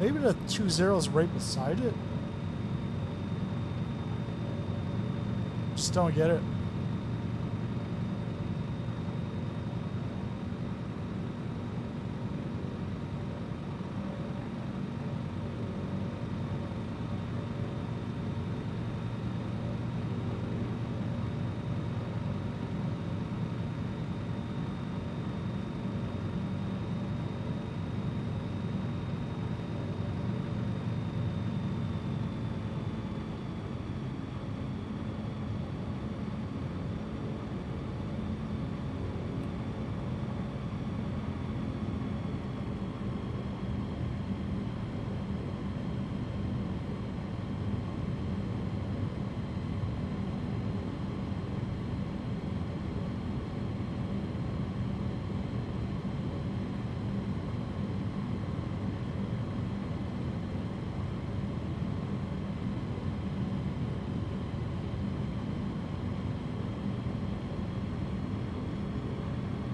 Maybe the 20 is right beside it. Just don't get it.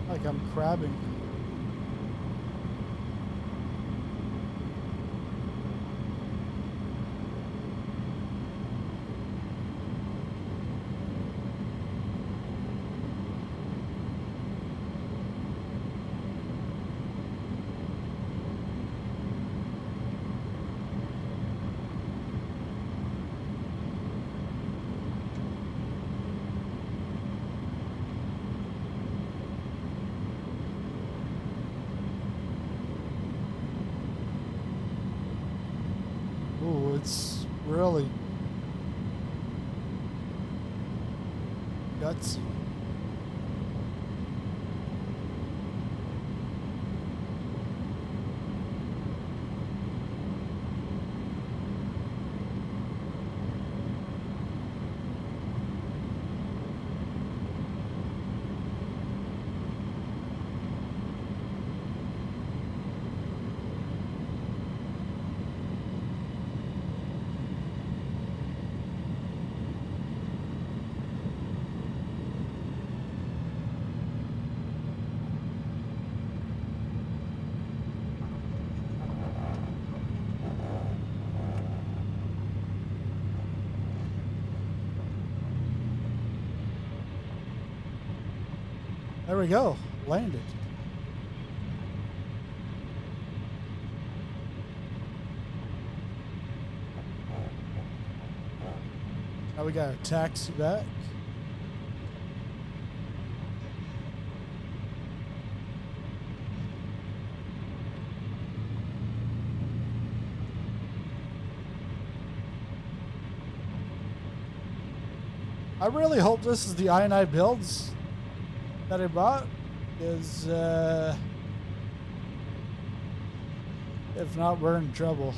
Like I'm crabbing. It's really gutsy. There we go. Landed. Now we got a taxi back. I really hope this is the I&I builds that I bought, because if not, we're in trouble.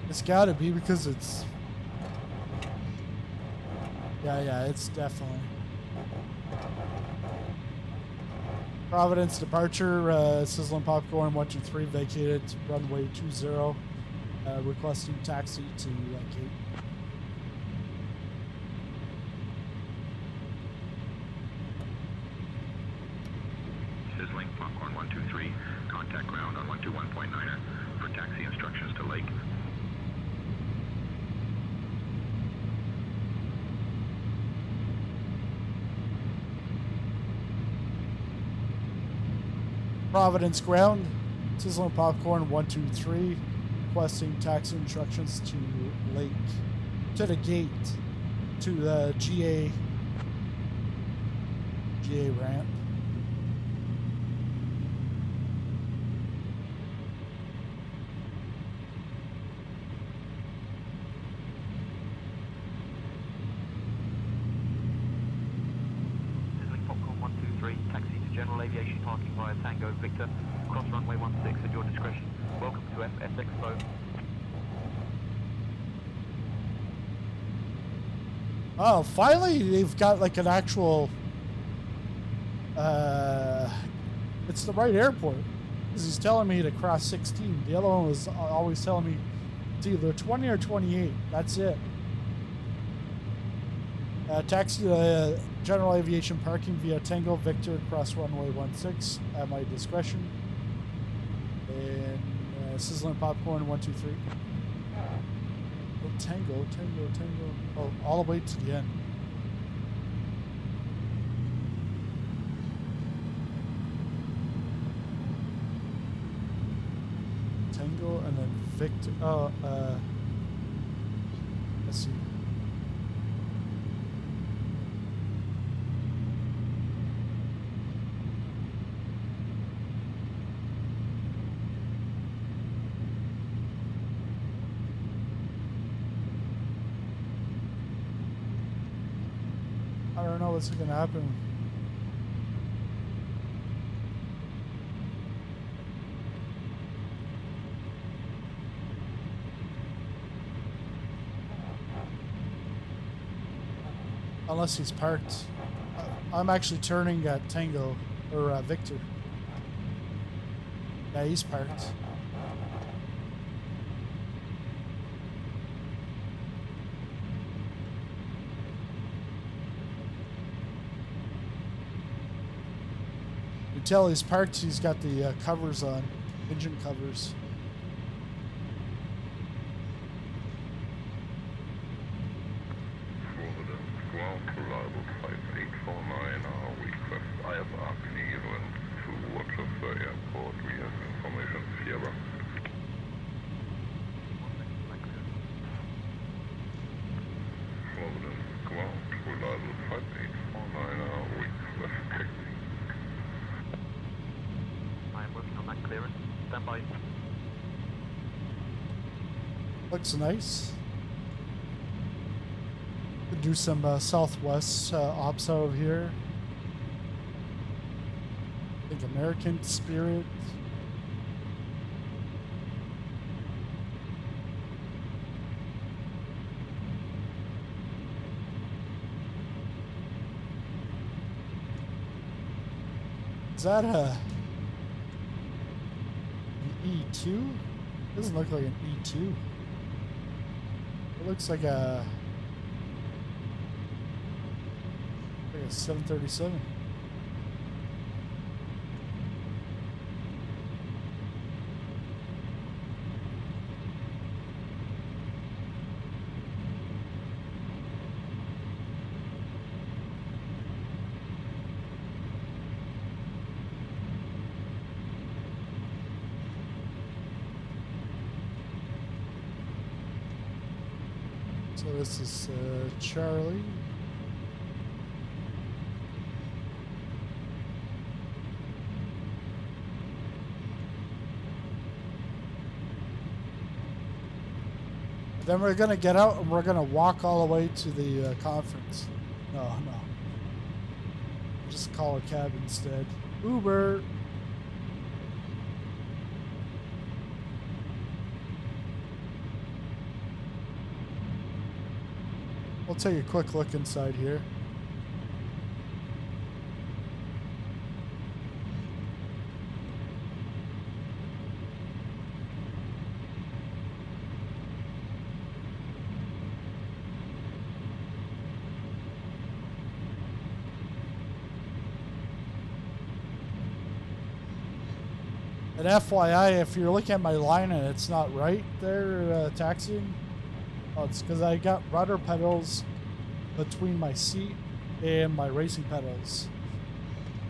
It's gotta be, because it's yeah, it's definitely Providence departure, Sizzling Popcorn 123 vacated runway 20, requesting taxi to gate. Sizzling Popcorn 123, contact ground on 121.9er for taxi instructions to Lake. Providence ground, Sizzling Popcorn 123, requesting taxi instructions to Lake, to the gate, to the GA ramp. General aviation parking via Tango Victor, cross runway 16 at your discretion. Welcome to FSExpo. Oh, finally they've got like an actual It's the right airport. Because he's telling me to cross 16. The other one was always telling me it's either 20 or 28. That's it. Taxi to general aviation parking via Tango Victor across runway 16 at my discretion. And sizzling popcorn 1, 2, 3. Oh, Tango. Oh, all the way to the end. Tango and then Victor. Oh, let's see. I don't know what's gonna happen. Unless he's parked. I'm actually turning at Tango or Victor. Yeah, he's parked. You tell he's parked, he's got the covers on, engine covers. Looks nice. Could do some Southwest ops out of here. I think American Spirit. Is that an E2? Doesn't look like an E2. It looks like a 737. So this is Charlie. Then we're gonna get out and we're gonna walk all the way to the conference. No. Just call a cab instead. Uber. We'll take a quick look inside here. And FYI, if you're looking at my line and it's not right there taxiing, it's because I got rudder pedals between my seat and my racing pedals.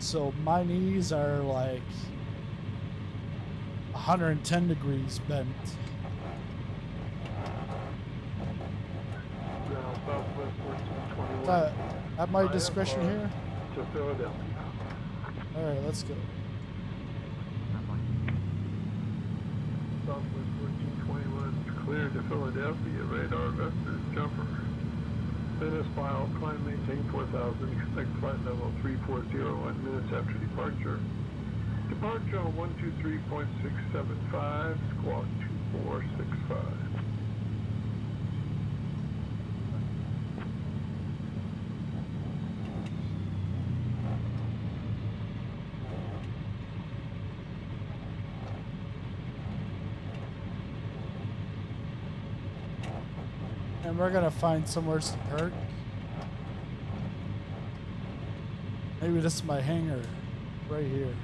So my knees are like 110 degrees bent. At my discretion here? To Philadelphia. Alright, let's go. Southwest 1421 cleared to Philadelphia. Radar vectors jumper. Finish file. Climb maintain 4000. Expect flight level 3401 minutes after departure. Departure on 123.675. Squawk 2465. And we're gonna find somewhere to park. Maybe this is my hangar right here.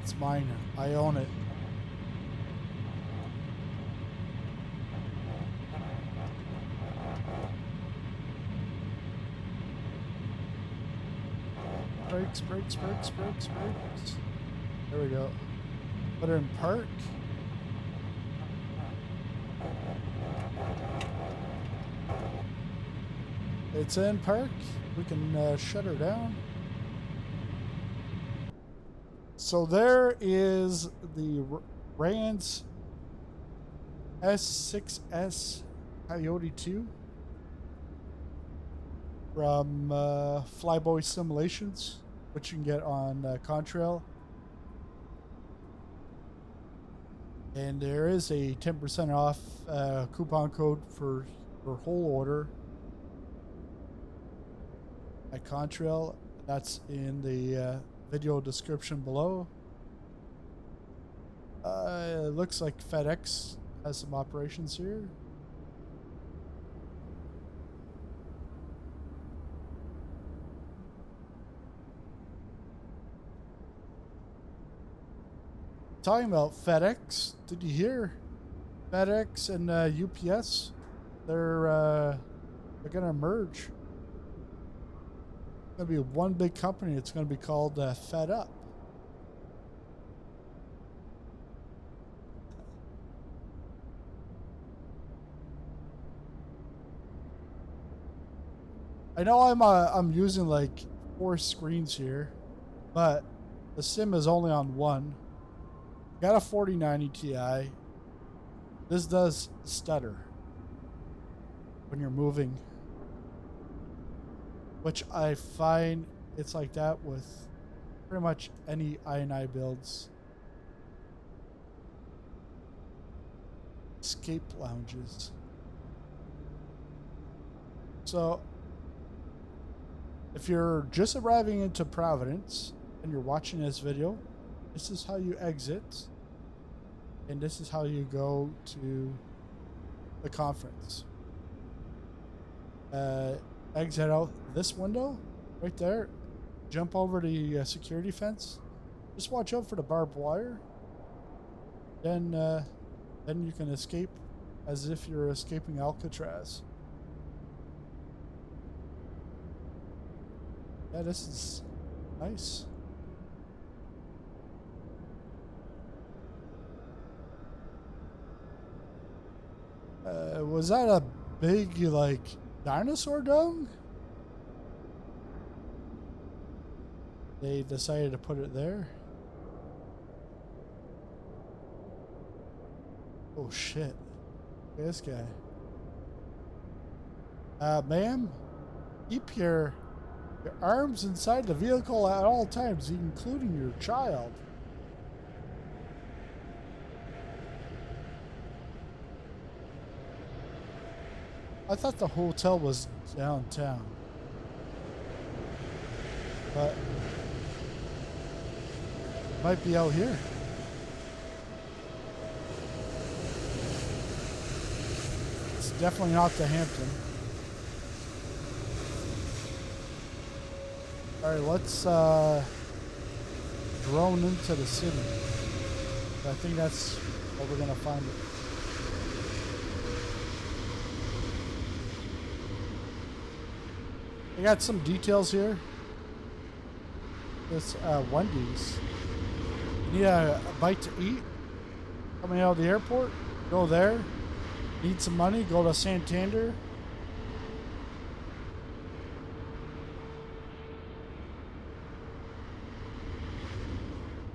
It's mine. I own it. Brakes, brakes, brakes, brakes, brakes. There we go. Put her in park. It's in park. We can shut her down. So there is the RANS S6S Coyote II from Flyboy Simulations, which you can get on Contrail. And there is a 10% off coupon code for your whole order at Contrail. That's in the video description below. It looks like FedEx has some operations here. Talking about FedEx, did you hear? FedEx and UPS, they're gonna merge. It's gonna be one big company. It's gonna be called Fed Up. I know I'm using like 4 screens here, but the sim is only on one. Got a 4090 Ti. This does stutter when you're moving, which I find it's like that with pretty much any I&I builds. Escape lounges. So if you're just arriving into Providence and you're watching this video, this is how you exit, and this is how you go to the conference. Exit out this window right there, jump over the security fence, just watch out for the barbed wire, then you can escape as if you're escaping Alcatraz. Yeah, this is nice. Was that a big, like, dinosaur dung? They decided to put it there. Oh shit. Look at this guy. Ma'am, keep your arms inside the vehicle at all times, including your child. I thought the hotel was downtown, but it might be out here. It's definitely not the Hampton. All right, let's drone into the city. I think that's where we're gonna find it. I got some details here. This Wendy's. You need a bite to eat? Coming out of the airport? Go there. Need some money? Go to Santander.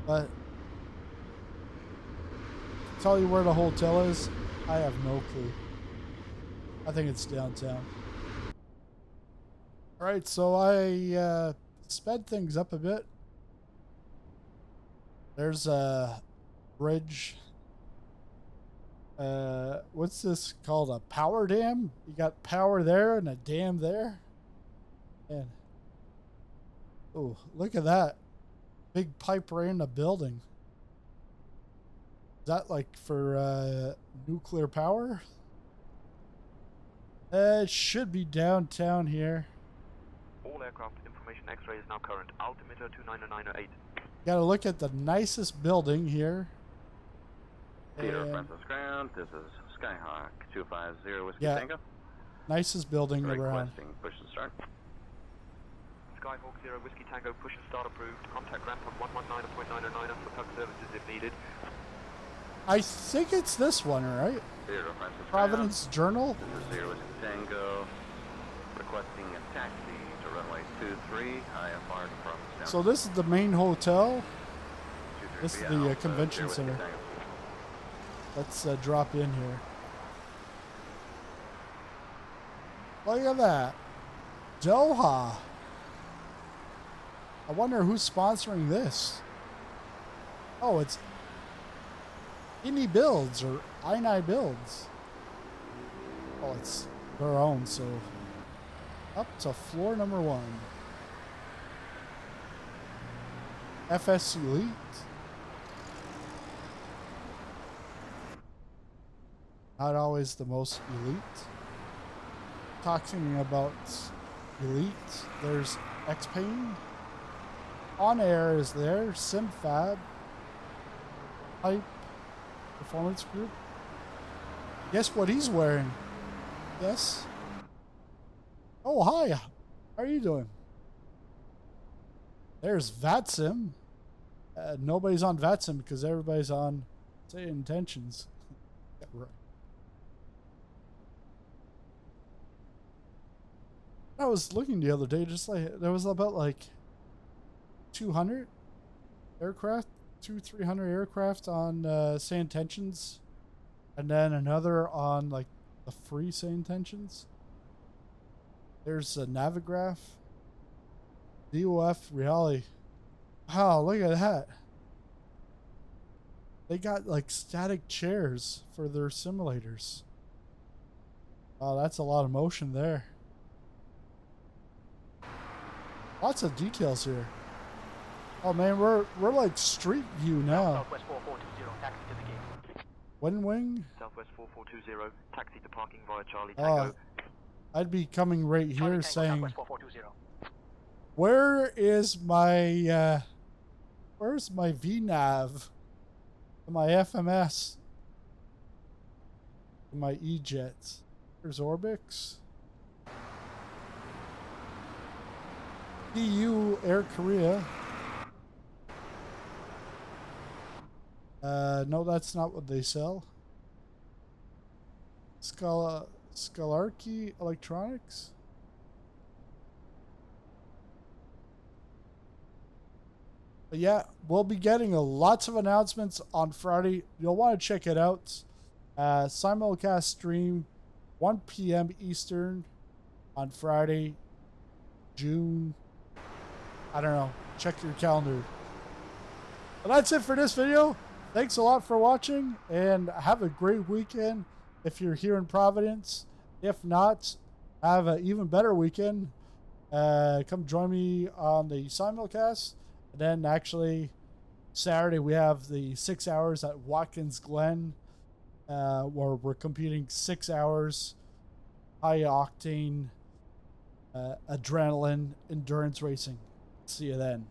But tell you where the hotel is, I have no clue. I think it's downtown. Alright, so I sped things up a bit. There's a bridge. What's this called? A power dam? You got power there and a dam there. And oh, look at that. Big pipe right in the building. Is that like for nuclear power? It should be downtown here. All aircraft information X-ray is now current. Altimeter 29908. Gotta look at the nicest building here. Theater And Francis Ground, this is Skyhawk 250 Whiskey yeah, Tango. nicest building around. Requesting push and start. Skyhawk 0 Whiskey Tango, push and start approved. Contact ramp on 119.909 for tug services if needed. I think it's this one, right? Theater Francis Providence Journal. Ground, this is 0 Whiskey Tango. Requesting a taxi to runway 23, IFR to Providence. So this is the main hotel. 23 This is the convention 0 Whiskey center. Tango. Let's drop in here. Look at that. Doha. I wonder who's sponsoring this. Oh, it's Indie Builds or INI Builds. Oh, it's their own, so up to floor number 1. FS Elite. Not always the most elite. Talking about elite, there's X-Pain. On Air is there. SimFab. Hype. Performance Group. Guess what he's wearing? Yes. Oh, hi. How are you doing? There's VATSIM. Nobody's on VATSIM because everybody's on, say, Intentions. Yeah, right. I was looking the other day, just like there was about like 200 aircraft, 200-300 aircraft on say Intentions, and then another on like the free say Intentions. There's a Navigraph, DOF Reality. Wow, look at that. They got like static chairs for their simulators. Oh, that's a lot of motion there. Lots of details here. Oh man, we're like street view now. Southwest 4420, taxi to the gate. Wind wing. Southwest 4420, taxi to parking via Charlie Tango. I'd be coming right here Tango, saying, Southwest 4420. where is my where's my VNav, my FMS, my E-jets? There's Orbix. EU Air Korea. No, that's not what they sell. Scalarchy Electronics. But yeah, we'll be getting lots of announcements on Friday. You'll want to check it out. Simulcast stream 1 p.m. Eastern on Friday, June. I don't know. Check your calendar. But that's it for this video. Thanks a lot for watching, and have a great weekend if you're here in Providence. If not, have an even better weekend. Come join me on the simulcast. And then actually Saturday we have the 6 hours at Watkins Glen, where we're competing 6 hours, high octane, adrenaline endurance racing. See you then.